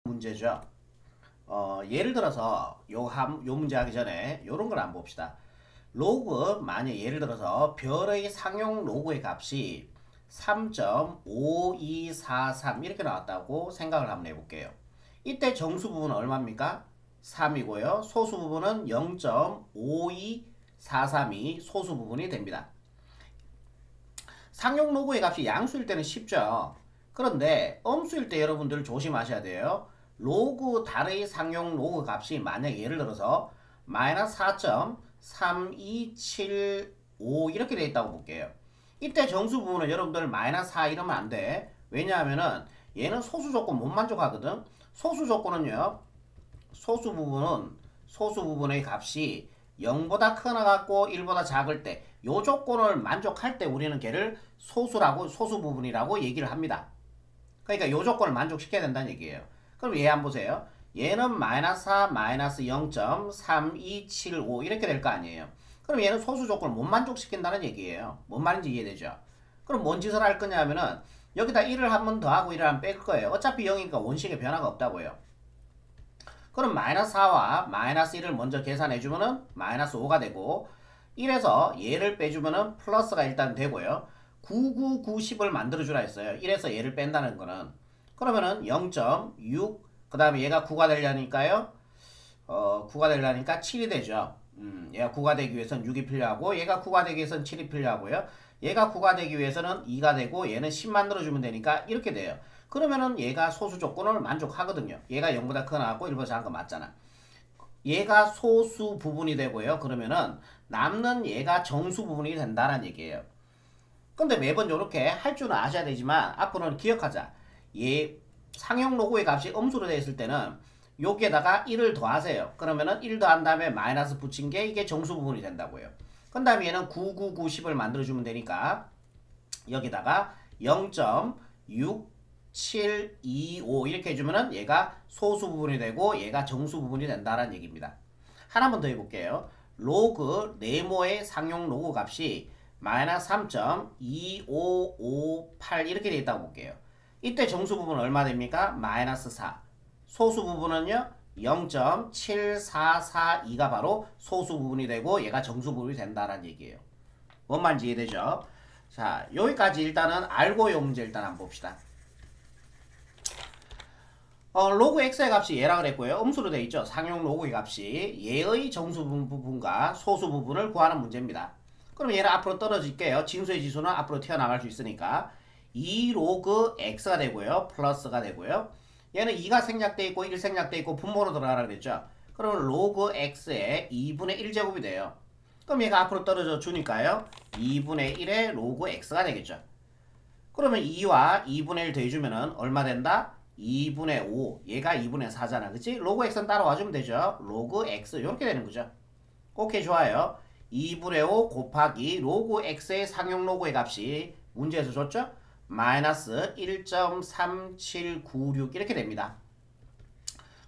문제죠. 예를 들어서 요 문제 하기 전에 요런 걸 한번 봅시다. 로그, 만약 예를 들어서 별의 상용 로그의 값이 3.5243 이렇게 나왔다고 생각을 한번 해볼게요. 이때 정수 부분은 얼마입니까? 3이고요. 소수 부분은 0.5243이 소수 부분이 됩니다. 상용 로그의 값이 양수일 때는 쉽죠. 그런데 음수일 때 여러분들 조심하셔야 돼요. 로그 달의 상용 로그 값이 만약 예를 들어서 마이너스 4.3275 이렇게 되어 있다고 볼게요. 이때 정수 부분은 여러분들 마이너스 4 이러면 안 돼. 왜냐하면은 얘는 소수 조건 못 만족하거든. 소수 조건은요. 소수 부분의 값이 0보다 크나 같고 1보다 작을 때 요 조건을 만족할 때 우리는 걔를 소수 부분이라고 얘기를 합니다. 그러니까 요 조건을 만족시켜야 된다는 얘기예요. 그럼 얘 한번 보세요. 얘는 마이너스 4, 마이너스 0.3275 이렇게 될 거 아니에요. 그럼 얘는 소수 조건을 못 만족시킨다는 얘기예요. 뭔 말인지 이해되죠? 그럼 뭔 짓을 할 거냐 하면은 여기다 1을 한 번 더하고 1을 한 번 뺄 거예요. 어차피 0이니까 원식에 변화가 없다고요. 그럼 마이너스 4와 마이너스 1을 먼저 계산해주면은 마이너스 5가 되고 1에서 얘를 빼주면은 플러스가 일단 되고요. 9, 9, 9, 10을 만들어주라 했어요. 1에서 얘를 뺀다는 거는. 그러면은 0.6, 그 다음에 얘가 9가 되려니까요. 9가 되려니까 7이 되죠. 얘가 9가 되기 위해서는 6이 필요하고 얘가 9가 되기 위해서는 7이 필요하고요. 얘가 9가 되기 위해서는 2가 되고 얘는 10 만들어주면 되니까 이렇게 돼요. 그러면은 얘가 소수 조건을 만족하거든요. 얘가 0보다 크거나 같고 1보다 작은 거 맞잖아. 얘가 소수 부분이 되고요. 그러면은 남는 얘가 정수 부분이 된다는 얘기예요. 근데 매번 이렇게 할 줄은 아셔야 되지만 앞으로는 기억하자. 얘 상용 로고의 값이 음수로 되어 있을 때는 여기에다가 1을 더하세요. 그러면은 1 더한 다음에 마이너스 붙인 게 이게 정수 부분이 된다고요. 그 다음에 얘는 9, 9, 9, 10을 만들어주면 되니까 여기다가 0.6725 이렇게 해주면은 얘가 소수 부분이 되고 얘가 정수 부분이 된다는 얘기입니다. 하나만 더 해볼게요. 로그 네모의 상용 로그 값이 마이너스 3.2558 이렇게 되어 있다고 볼게요. 이때 정수 부분은 얼마 됩니까? 마이너스 4. 소수 부분은요 0.7442가 바로 소수 부분이 되고 얘가 정수 부분이 된다는 얘기예요. 뭔 말인지 이해되죠? 자, 여기까지 일단은 알고 요 문제 일단 한번 봅시다. 로그 x의 값이 얘라 그랬고요. 음수로 되어 있죠. 상용 로그의 값이 얘의 정수 부분과 소수 부분을 구하는 문제입니다. 그럼 얘는 앞으로 떨어질게요. 진수의 지수는 앞으로 튀어나갈 수 있으니까 2 로그 x가 되고요. 플러스가 되고요. 얘는 2가 생략되어 있고 1 생략되어 있고 분모로 들어가라 그랬죠. 그러면 로그 x의 2분의 1제곱이 돼요. 그럼 얘가 앞으로 떨어져 주니까요. 2분의 1의 로그 x가 되겠죠. 그러면 2와 2분의 1 더해주면은 얼마 된다? 2분의 5. 얘가 2분의 4잖아. 그치? 로그 x는 따라와주면 되죠. 로그 x. 이렇게 되는 거죠. 오케이, 좋아요. 2분의 5 곱하기 로그 x의 상용 로그의 값이 문제에서 줬죠? 마이너스 1.3796 이렇게 됩니다.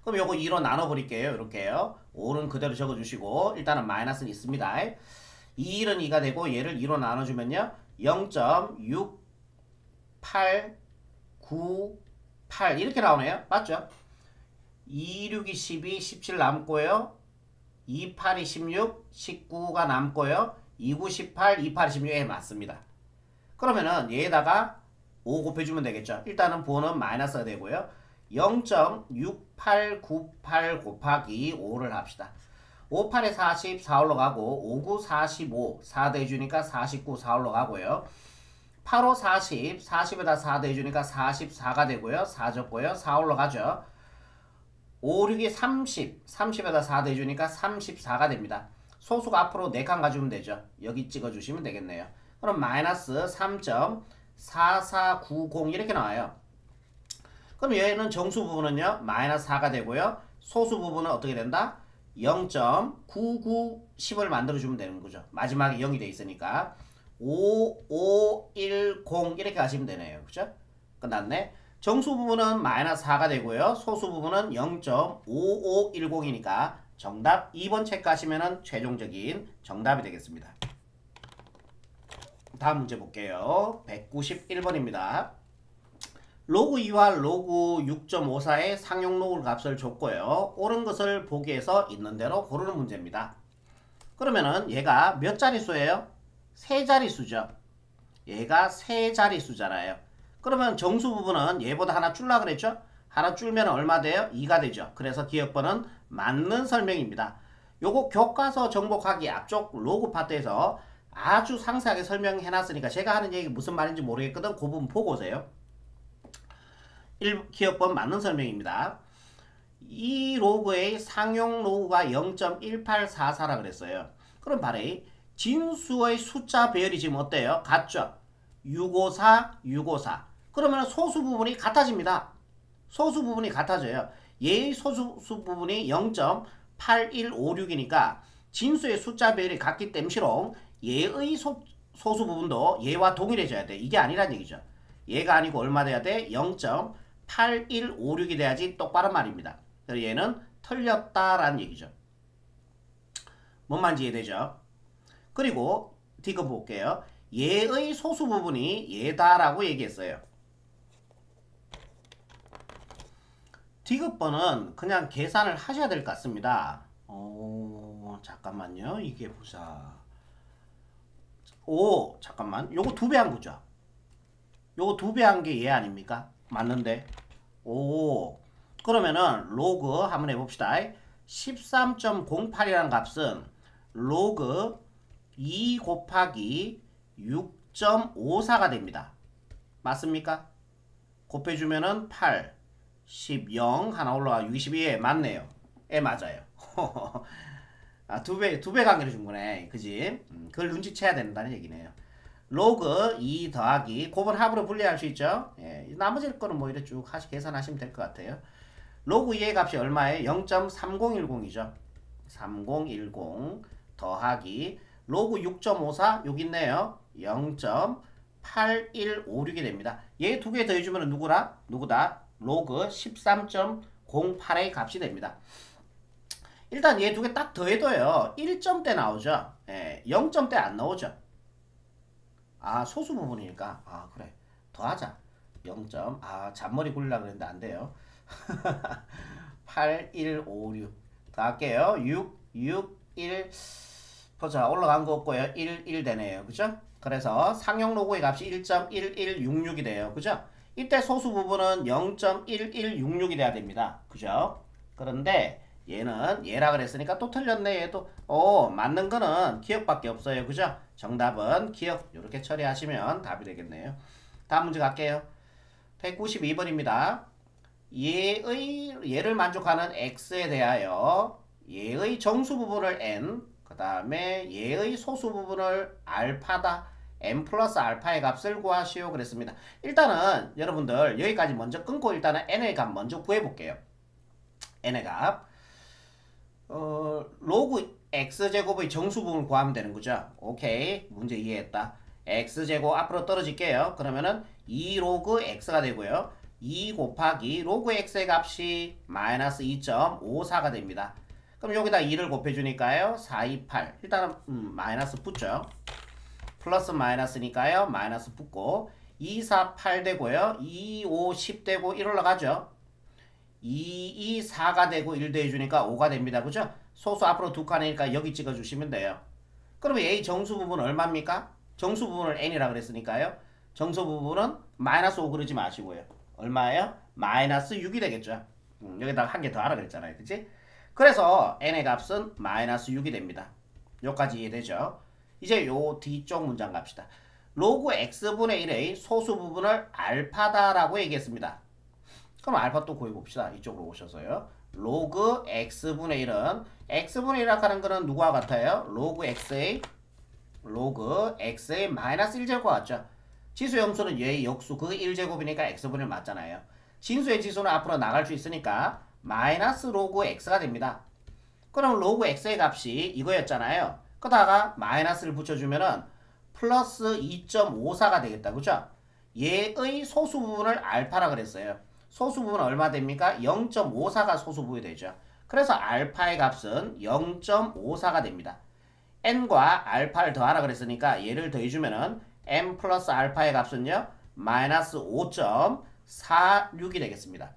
그럼 요거 2로 나눠버릴게요. 이렇게요. 5는 그대로 적어주시고 일단은 마이너스는 있습니다. 2는 2가 되고 얘를 2로 나눠주면요. 0.6898 이렇게 나오네요. 맞죠? 2, 6이 12, 17 남고요. 2, 8이 16, 19가 남고요. 2, 9, 18, 2, 8이 16에 맞습니다. 그러면은 얘에다가 5 곱해주면 되겠죠. 일단은 부호는 마이너스가 되고요. 0.6898 곱하기 5를 합시다. 5, 8에 40, 4 올라가고 5, 9, 45, 4 더해주니까 49, 4 올라가고요. 8, 5, 40, 40에다 4 더해주니까 44가 되고요. 4 적고요. 4 올라가죠. 5, 6이 30, 30에다 4 더해주니까 34가 됩니다. 소수가 앞으로 4칸 가주면 되죠. 여기 찍어주시면 되겠네요. 그럼 마이너스 3.4490 이렇게 나와요. 그럼 얘는 정수 부분은요 마이너스 4가 되고요. 소수 부분은 어떻게 된다? 0.9910을 만들어주면 되는 거죠. 마지막에 0이 돼 있으니까 5510 이렇게 가시면 되네요. 그죠? 끝났네. 정수 부분은 마이너스 4가 되고요. 소수 부분은 0.5510이니까 정답 2번 체크하시면 최종적인 정답이 되겠습니다. 다음 문제 볼게요. 191번입니다. 로그 2와 로그 6.54의 상용 로그 값을 줬고요. 옳은 것을 보기에서 있는 대로 고르는 문제입니다. 그러면은 얘가 몇 자릿수예요? 세 자릿수죠. 얘가 세 자릿수잖아요. 그러면 정수 부분은 얘보다 하나 줄라 그랬죠? 하나 줄면 얼마 돼요? 2가 되죠. 그래서 기억번은 맞는 설명입니다. 요거 교과서 정복하기 앞쪽 로그 파트에서 아주 상세하게 설명해 놨으니까 제가 하는 얘기 무슨 말인지 모르겠거든. 그 부분 보고 오세요. 1기억번 맞는 설명입니다. 이 로그의 상용 로그가 0.1844라 그랬어요. 그럼 바로 진수의 숫자 배열이 지금 어때요? 같죠? 654, 654. 그러면 소수 부분이 같아집니다. 소수 부분이 같아져요. 얘의 소수 부분이 0.8156이니까 진수의 숫자 배열이 같기 때문에 얘의 소수 부분도 얘와 동일해져야 돼. 이게 아니란 얘기죠. 얘가 아니고 얼마 돼야 돼? 0.8156이 돼야지 똑바른 말입니다. 그래서 얘는 틀렸다라는 얘기죠. 뭔 말인지 이해되죠? 그리고 디귿 볼게요. 얘의 소수 부분이 얘다라고 얘기했어요. 디귿번은 그냥 계산을 하셔야 될 것 같습니다. 잠깐만요. 이게 보자. 잠깐만. 요거 2배 한 거죠. 요거 2배 한 게 얘 아닙니까? 맞는데. 그러면은 로그 한번 해봅시다. 13.08이라는 값은 로그 2 곱하기 6.54가 됩니다. 맞습니까? 곱해주면은 8, 10, 0 하나 올라가 62에 맞네요. 맞아요. 두 배 관계를 준 거네. 그지? 그걸 눈치채야 된다는 얘기네요. 로그 2 더하기 곱은 합으로 분리할 수 있죠. 나머지 거는 뭐 이렇게 쭉 계산하시면 될 것 같아요. 로그 2의 값이 얼마예요? 0.3010이죠. 3010 더하기 로그 6.54 여기 있네요. 0.8156이 됩니다. 얘 두 개 더해주면 누구다? 로그 13.08의 값이 됩니다. 일단 얘 두 개 딱 더해도요 1점대 나오죠. 0점대 안 나오죠. 소수 부분이니까 그래 더하자. 0점 잔머리 굴리려고 그랬는데 안 돼요. 8156 더할게요. 6, 1 보자. 올라간 거 없고요. 1 되네요. 그죠? 그래서 상용 로그의 값이 1.1166이 돼요. 그죠? 이때 소수 부분은 0.1166이 돼야 됩니다. 그죠? 그런데 얘는 얘라 그랬으니까 또 틀렸네. 얘도 맞는 거는 기억밖에 없어요. 그죠? 정답은 기억 이렇게 처리하시면 답이 되겠네요. 다음 문제 갈게요. 192번입니다. 얘를 만족하는 x에 대하여 얘의 정수 부분을 n, 그 다음에 얘의 소수 부분을 알파다. n 플러스 알파의 값을 구하시오 그랬습니다. 일단은 여러분들 여기까지 먼저 끊고 일단은 n의 값 먼저 구해볼게요. n의 값 로그 x제곱의 정수 부분을 구하면 되는 거죠. 오케이, 문제 이해했다. x제곱 앞으로 떨어질게요. 그러면은 2 로그 x가 되고요. 2 곱하기 로그 x의 값이 마이너스 2.54가 됩니다. 그럼 여기다 2를 곱해주니까요. 4, 2, 8. 일단은 마이너스 붙죠. 플러스 마이너스니까요. 마이너스 붙고 2, 4, 8 되고요. 2, 5, 10 되고 1 올라가죠. 2, 2, 4가 되고 1 더해주니까 5가 됩니다. 그죠? 소수 앞으로 두 칸이니까 여기 찍어주시면 돼요. 그러면 A 정수 부분은 얼마입니까? 정수 부분을 n이라 그랬으니까요. 정수 부분은 마이너스 5 그러지 마시고요. 얼마예요? 마이너스 6이 되겠죠. 여기다가 한 개 더 하라 그랬잖아요. 그치? 그래서 n의 값은 마이너스 6이 됩니다. 여기까지 이해되죠? 이제 요 뒤쪽 문장 갑시다. 로그 x분의 1의 소수 부분을 알파다라고 얘기했습니다. 그럼 알파 또 구해봅시다. 이쪽으로 오셔서요. 로그 x분의 1은 x분의 1이라고 하는 거는 누구와 같아요? 로그 x의 마이너스 1제곱과 같죠. 지수 함수는 얘의 역수 그 1제곱이니까 x분의 1 맞잖아요. 진수의 지수는 앞으로 나갈 수 있으니까 마이너스 로그 x가 됩니다. 그럼 로그 x의 값이 이거였잖아요. 그러다가 마이너스를 붙여주면은 플러스 2.54가 되겠다. 그죠? 얘의 소수 부분을 알파라 그랬어요. 소수 부분은 얼마 됩니까? 0.54가 소수 부분이 되죠. 그래서 알파의 값은 0.54가 됩니다. n과 알파를 더하라 그랬으니까 얘를 더해주면은 n 플러스 알파의 값은요 마이너스 46이 되겠습니다.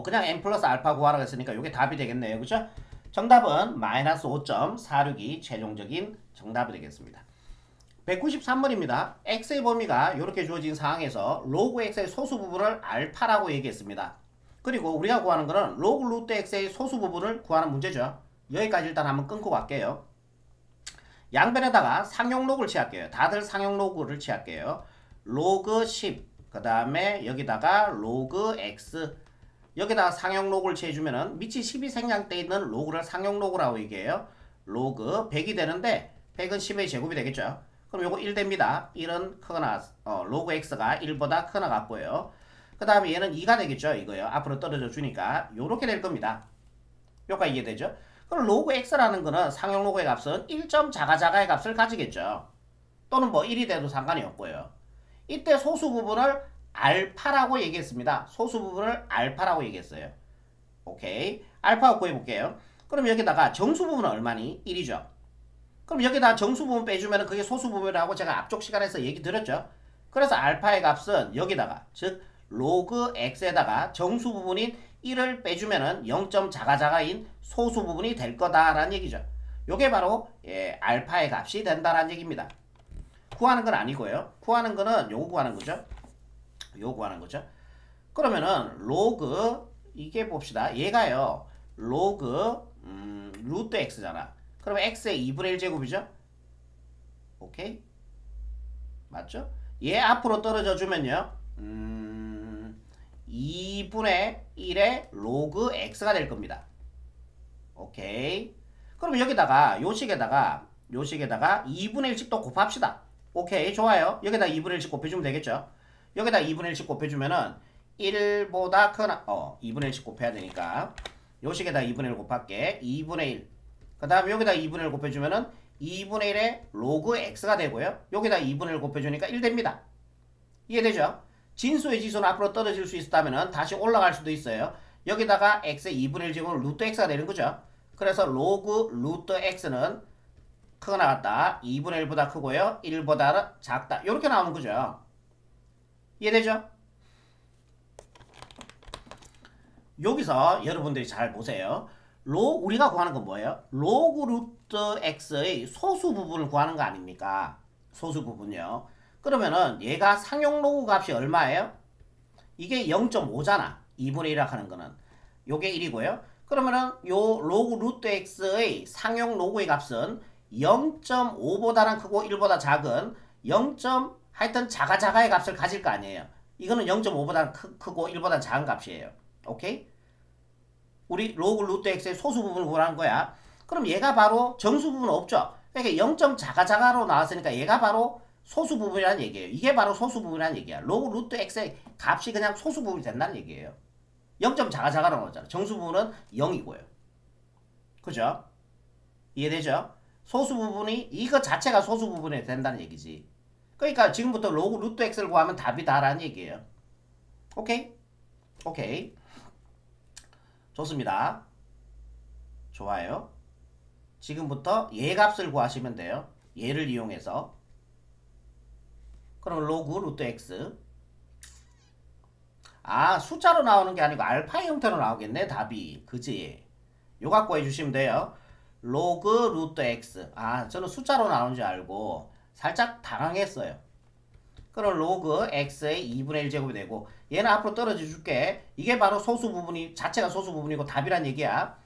그냥 n 플러스 알파 구하라고 했으니까 이게 답이 되겠네요. 그죠? 정답은 마이너스 5.46이 최종적인 정답이 되겠습니다. 193번입니다. x의 범위가 이렇게 주어진 상황에서 로그 x의 소수 부분을 알파라고 얘기했습니다. 그리고 우리가 구하는 거는 로그 루트 x의 소수 부분을 구하는 문제죠. 여기까지 일단 한번 끊고 갈게요. 양변에다가 상용 로그를 취할게요. 다들 상용 로그를 취할게요. 로그 10, 그 다음에 여기다가 로그 x, 여기다가 상용 로그를 취해주면은 밑이 10이 생략돼 있는 로그를 상용 로그라고 얘기해요. 로그 100이 되는데 100은 10의 제곱이 되겠죠. 그럼 요거 1 됩니다. 1은 크거나 로그 x가 1보다 크거나 같고요. 그 다음에 얘는 2가 되겠죠. 이거요. 앞으로 떨어져 주니까 요렇게 될 겁니다. 요가 이해되죠? 그럼 로그 x라는 거는 상용 로그의 값은 1점 자가자가의 값을 가지겠죠. 또는 뭐 1이 돼도 상관이 없고요. 이때 소수 부분을 알파라고 얘기했습니다. 소수 부분을 알파라고 얘기했어요. 오케이. 알파 구해볼게요. 그럼 여기다가 정수 부분은 얼마니? 1이죠. 그럼 여기다 정수 부분 빼주면 그게 소수 부분이라고 제가 앞쪽 시간에서 얘기 드렸죠. 그래서 알파의 값은 여기다가 즉 로그 x에다가 정수 부분인 1을 빼주면은 0점 자가자가인 소수 부분이 될 거다라는 얘기죠. 요게 바로 알파의 값이 된다라는 얘기입니다. 구하는 건 아니고요. 구하는 거는 요거 구하는 거죠. 요거 구하는 거죠. 그러면은 로그 이게 봅시다. 얘가요. 로그 루트 x잖아. 그러면 x의 2분의 1 제곱이죠. 오케이? 맞죠? 얘 앞으로 떨어져 주면요. 2분의 1의 로그 x가 될 겁니다. 오케이. 그럼 여기다가 요식에다가 2분의 1씩 또 곱합시다. 오케이. 좋아요. 여기다 2분의 1씩 곱해주면 되겠죠. 여기다 2분의 1씩 곱해주면은 1보다 크나 2분의 1씩 곱해야 되니까 요식에다 2분의 1 곱할게. 2분의 1. 그 다음에 여기다 2분의 1 곱해주면은 2분의 1의 로그 x가 되고요. 여기다 2분의 1 곱해주니까 1 됩니다. 이해되죠? 진수의 지수는 앞으로 떨어질 수 있다면 다시 올라갈 수도 있어요. 여기다가 x의 2분의 1 제곱은 루트 x가 되는 거죠. 그래서 로그 루트 x는 크거나 같다. 2분의 1보다 크고요. 1보다 작다. 이렇게 나오는 거죠. 이해되죠? 여기서 여러분들이 잘 보세요. 우리가 구하는 건 뭐예요? 로그 루트 x의 소수 부분을 구하는 거 아닙니까? 소수 부분이요. 그러면은 얘가 상용 로그 값이 얼마예요? 이게 0.5잖아. 2분의 1이라 하는 거는. 요게 1이고요. 그러면은 요 로그 루트 x의 상용 로그의 값은 0.5보다는 크고 1보다 작은 0. 하여튼 자가자가의 값을 가질 거 아니에요. 이거는 0.5보다 크고 1보다 작은 값이에요. 오케이? 우리 로그 루트 x의 소수 부분을 구하는 거야. 그럼 얘가 바로 정수 부분은 없죠. 그러니까 0. 자가자가로 나왔으니까 얘가 바로 소수 부분이라는 얘기예요. 이게 바로 소수 부분이라는 얘기야. 로그 루트 x의 값이 그냥 소수 부분이 된다는 얘기예요. 0. 자가자가로 나오잖아. 정수 부분은 0이고요. 그죠? 이해되죠? 소수 부분이 이거 자체가 소수 부분이 된다는 얘기지. 그러니까 지금부터 로그 루트 x를 구하면 답이 다라는 얘기예요. 오케이? 오케이. 좋습니다. 좋아요. 지금부터 얘 값을 구하시면 돼요. 얘를 이용해서. 그럼 로그 루트 x. 숫자로 나오는 게 아니고 알파의 형태로 나오겠네. 답이. 그지? 요 갖고 해주시면 돼요. 로그 루트 x. 저는 숫자로 나오는 줄 알고 살짝 당황했어요. 그럼 로그 x의 2분의 1 제곱이 되고 얘는 앞으로 떨어져 줄게. 이게 바로 소수 부분이 자체가 소수 부분이고 답이란 얘기야.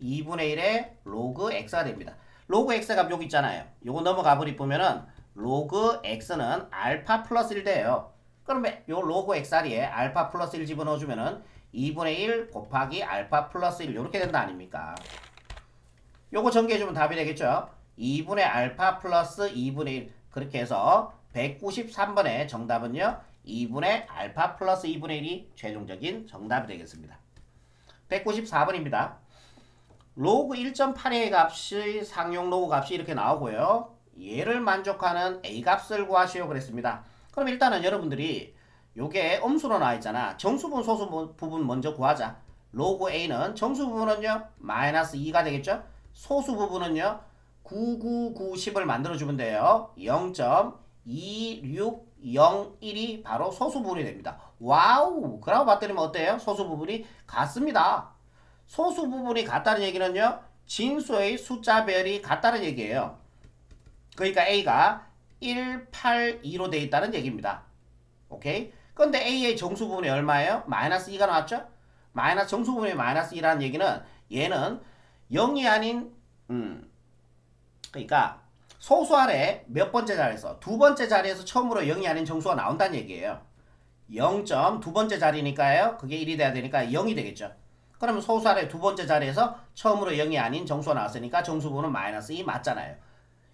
2분의 1의 로그 x가 됩니다. 로그 x 값 여기 있잖아요. 요거 넘어가 버리 보면은 로그 x는 알파 플러스 1 돼요. 그러면 요 로그 xr에 알파 플러스 1 집어넣어 주면은 2분의 1 곱하기 알파 플러스 1 이렇게 된다 아닙니까? 요거 전개해주면 답이 되겠죠. 2분의 알파 플러스 2분의 1 그렇게 해서 193번의 정답은요. 2분의 알파 플러스 2분의 1이 최종적인 정답이 되겠습니다. 194번입니다. 로그 1.8의 값이 상용 로그 값이 이렇게 나오고요. 얘를 만족하는 a 값을 구하시오 그랬습니다. 그럼 일단은 여러분들이 요게 음수로 나와 있잖아. 정수분 소수 부분 먼저 구하자. 로그 a는 정수 부분은요. 마이너스 2가 되겠죠. 소수 부분은요. 9, 9, 9, 10을 만들어주면 돼요. 0.261 0, 1이 바로 소수 부분이 됩니다. 와우! 그라고 봤더니 어때요? 소수 부분이 같습니다. 소수 부분이 같다는 얘기는요. 진수의 숫자별이 같다는 얘기예요. 그러니까 A가 1, 8, 2로 되어 있다는 얘기입니다. 오케이? 근데 A의 정수 부분이 얼마예요? 마이너스 2가 나왔죠? 마이너스 정수 부분이 마이너스 2라는 얘기는 얘는 0이 아닌 그러니까 소수 아래 몇 번째 자리에서 두 번째 자리에서 처음으로 0이 아닌 정수가 나온다는 얘기예요. 0. 두 번째 자리니까요. 그게 1이 돼야 되니까 0이 되겠죠. 그러면 소수 아래 두 번째 자리에서 처음으로 0이 아닌 정수가 나왔으니까 정수 부분은 마이너스 2 맞잖아요.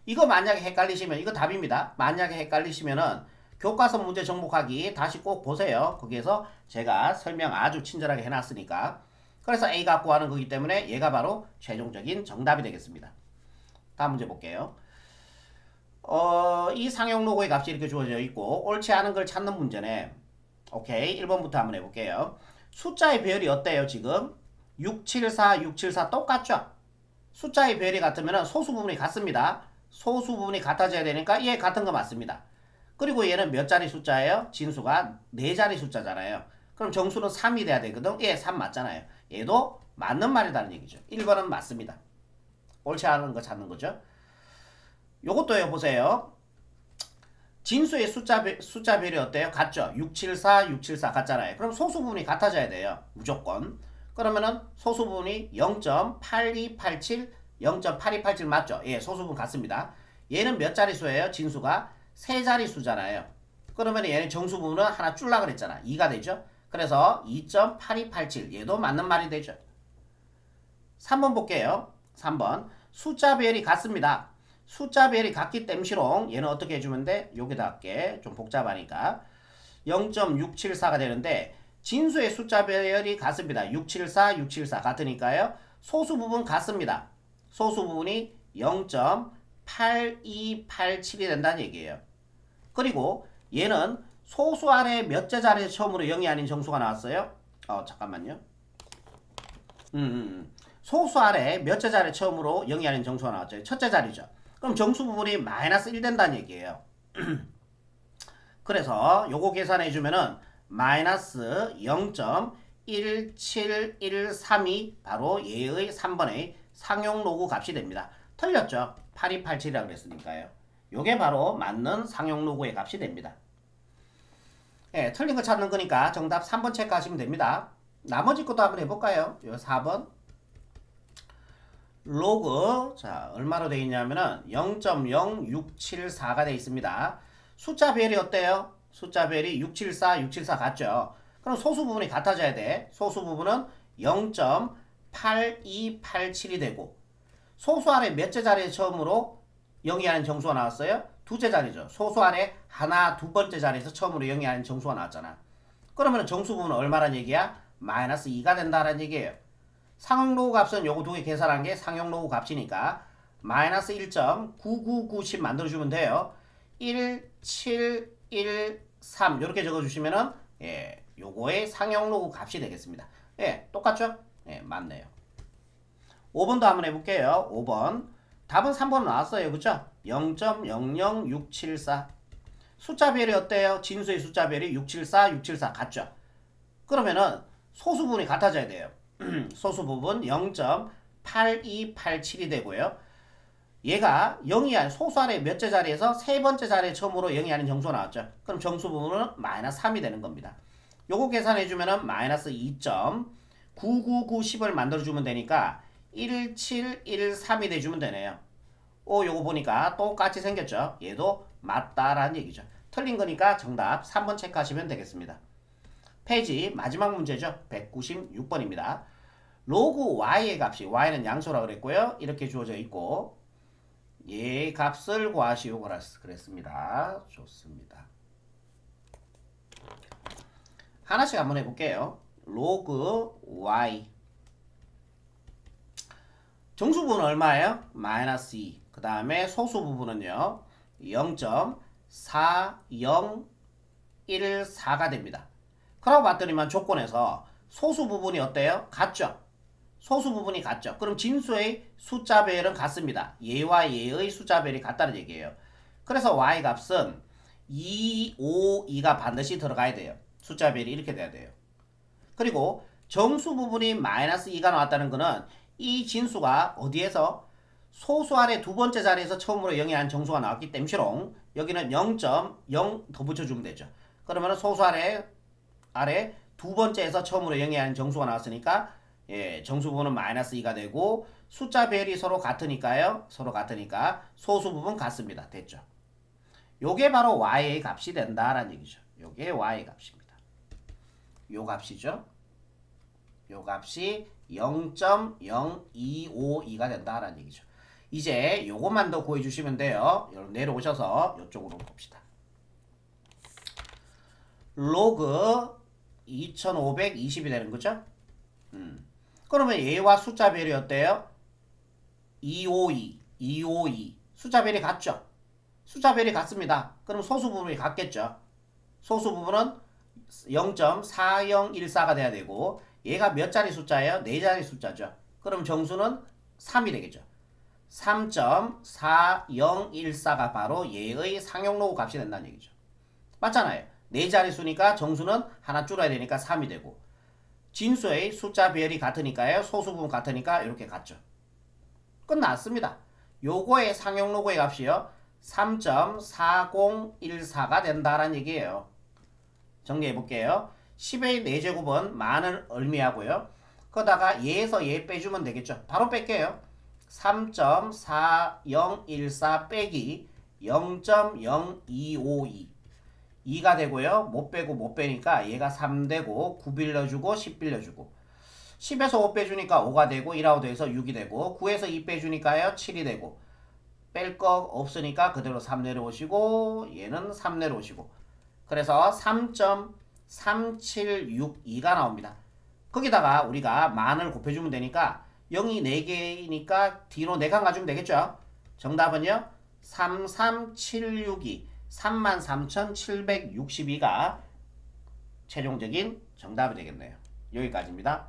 이거 만약에 헷갈리시면 이거 답입니다. 만약에 헷갈리시면은 교과서 문제 정복하기 다시 꼭 보세요. 거기에서 제가 설명 아주 친절하게 해놨으니까. 그래서 A 갖고 하는 거기 때문에 얘가 바로 최종적인 정답이 되겠습니다. 다음 문제 볼게요. 이 상용 로고의 값이 이렇게 주어져 있고 옳지 않은 걸 찾는 문제네. 오케이. 1번부터 한번 해볼게요. 숫자의 배열이 어때요 지금? 674, 674 똑같죠? 숫자의 배열이 같으면 소수 부분이 같습니다. 소수 부분이 같아져야 되니까 얘 같은 거 맞습니다. 그리고 얘는 몇 자리 숫자예요? 진수가 4자리 숫자잖아요. 그럼 정수는 3이 돼야 되거든. 얘 3 맞잖아요. 얘도 맞는 말이라는 얘기죠. 1번은 맞습니다. 옳지 않은 거 찾는 거죠. 요것도 보세요. 진수의 숫자별이 어때요? 같죠? 674, 674 같잖아요. 그럼 소수 부분이 같아져야 돼요. 무조건. 그러면은 소수 부분이 0.8287, 0.8287 맞죠? 예, 소수 부분 같습니다. 얘는 몇 자리 수예요? 진수가 3자리 수잖아요. 그러면 얘는 정수 부분은 하나 줄라 그랬잖아. 2가 되죠? 그래서 2.8287 얘도 맞는 말이 되죠. 3번 볼게요. 3번 숫자별이 같습니다. 숫자별이 같기 땜시롱 얘는 어떻게 해주면 돼? 여기다 할게. 좀 복잡하니까 0.674가 되는데 진수의 숫자별이 같습니다. 674, 674 같으니까요. 소수 부분 같습니다. 소수 부분이 0.8287이 된다는 얘기예요. 그리고 얘는 소수 아래 몇째 자리에 처음으로 0이 아닌 정수가 나왔어요? 잠깐만요. 소수 아래 몇째 자리에 처음으로 0이 아닌 정수가 나왔죠? 첫째 자리죠. 그럼 정수 부분이 마이너스 1 된다는 얘기예요. 그래서 요거 계산해주면은 마이너스 0.17132 바로 얘의 3번의 상용 로그 값이 됩니다. 틀렸죠? 8287이라고 그랬으니까요. 요게 바로 맞는 상용 로그의 값이 됩니다. 예, 틀린 거 찾는 거니까 정답 3번 체크하시면 됩니다. 나머지 것도 한번 해볼까요? 요 4번. 로그, 자, 얼마로 되어 있냐면은 0.0674가 되어 있습니다. 숫자 별이 어때요? 숫자 별이 674, 674 같죠? 그럼 소수 부분이 같아져야 돼. 소수 부분은 0.8287이 되고, 소수 아래 몇째 자리에 처음으로 0이 아닌 정수가 나왔어요? 두째 자리죠. 소수 아래 하나, 두 번째 자리에서 처음으로 0이 아닌 정수가 나왔잖아. 그러면 정수 부분은 얼마란 얘기야? 마이너스 2가 된다는 얘기예요. 상용 로그 값은 요거 두 개 계산한 게 상용 로그 값이니까 마이너스 1.9990 만들어주면 돼요. 1713 이렇게 적어주시면은 예, 요거의 상용 로그 값이 되겠습니다. 예, 똑같죠? 예, 맞네요. 5번도 한번 해볼게요. 5번. 답은 3번 나왔어요. 그쵸? 0.00674. 숫자별이 어때요? 진수의 숫자별이 674, 674 같죠? 그러면은 소수 부분이 같아져야 돼요. 소수 부분 0.8287이 되고요. 얘가 0이 아닌 소수 아래 몇째 자리에서 세 번째 자리에 처음으로 0이 아닌 정수가 나왔죠. 그럼 정수 부분은 마이너스 3이 되는 겁니다. 요거 계산해주면은 마이너스 2.9990을 만들어주면 되니까 1713이 돼주면 되네요. 요거 보니까 똑같이 생겼죠. 얘도 맞다라는 얘기죠. 틀린 거니까 정답 3번 체크하시면 되겠습니다. 페이지 마지막 문제죠. 196번입니다. 로그 y의 값이 y는 양수라고 그랬고요. 이렇게 주어져 있고 얘 값을 구하시오 그랬습니다. 좋습니다. 하나씩 한번 해볼게요. 로그 y 정수 부분은 얼마예요? 마이너스 2. 그 다음에 소수 부분은요. 0.4014가 됩니다. 그러고 봤더니만 조건에서 소수 부분이 어때요? 같죠? 소수 부분이 같죠? 그럼 진수의 숫자별은 같습니다. 얘와 얘의 숫자별이 같다는 얘기예요. 그래서 y 값은 252가 반드시 들어가야 돼요. 숫자별이 이렇게 돼야 돼요. 그리고 정수 부분이 마이너스 2가 나왔다는 거는 이 진수가 어디에서 소수 아래 두 번째 자리에서 처음으로 0이 한 정수가 나왔기 때문에 여기는 0.0 더 붙여주면 되죠. 그러면 소수 아래 두 번째에서 처음으로 0이 한 정수가 나왔으니까 예, 정수 부분은 마이너스 2가 되고 숫자 별이 서로 같으니까요. 서로 같으니까 소수 부분 같습니다. 됐죠. 요게 바로 y의 값이 된다라는 얘기죠. 요게 y의 값입니다. 요 값이죠. 요 값이 0.0252가 된다라는 얘기죠. 이제 요것만 더 구해주시면 돼요. 여러분 내려오셔서 이쪽으로 봅시다. 로그 2520이 되는 거죠. 그러면 얘와 숫자별이 어때요? 252 숫자별이 같죠. 숫자별이 같습니다. 그럼 소수 부분이 같겠죠. 소수 부분은 0.4014가 돼야 되고 얘가 몇 자리 숫자예요? 4자리 숫자죠. 그럼 정수는 3이 되겠죠. 3.4014가 바로 얘의 상용로그 값이 된다는 얘기죠. 맞잖아요. 4자리 수니까 정수는 하나 줄여야 되니까 3이 되고 진수의 숫자 별이 같으니까요. 소수 부분 같으니까 이렇게 같죠. 끝났습니다. 요거의 상용로그의 값이요. 3.4014가 된다라는 얘기예요. 정리해 볼게요. 10의 4제곱은 만을 의미하고요. 그러다가 얘에서 얘 빼주면 되겠죠. 바로 뺄게요. 3.4014 빼기 0.0252 2가 되고요. 못 빼고 못 빼니까 얘가 3 되고 9 빌려주고 10 빌려주고 10에서 5 빼주니까 5가 되고 1하고 돼서 6이 되고 9에서 2 빼주니까요. 7이 되고 뺄 거 없으니까 그대로 3 내려오시고 얘는 3 내려오시고 그래서 3.3762가 나옵니다. 거기다가 우리가 만을 곱해주면 되니까 0이 4개이니까 뒤로 4칸 가주면 되겠죠. 정답은요. 33762 33,762가 최종적인 정답이 되겠네요. 여기까지입니다.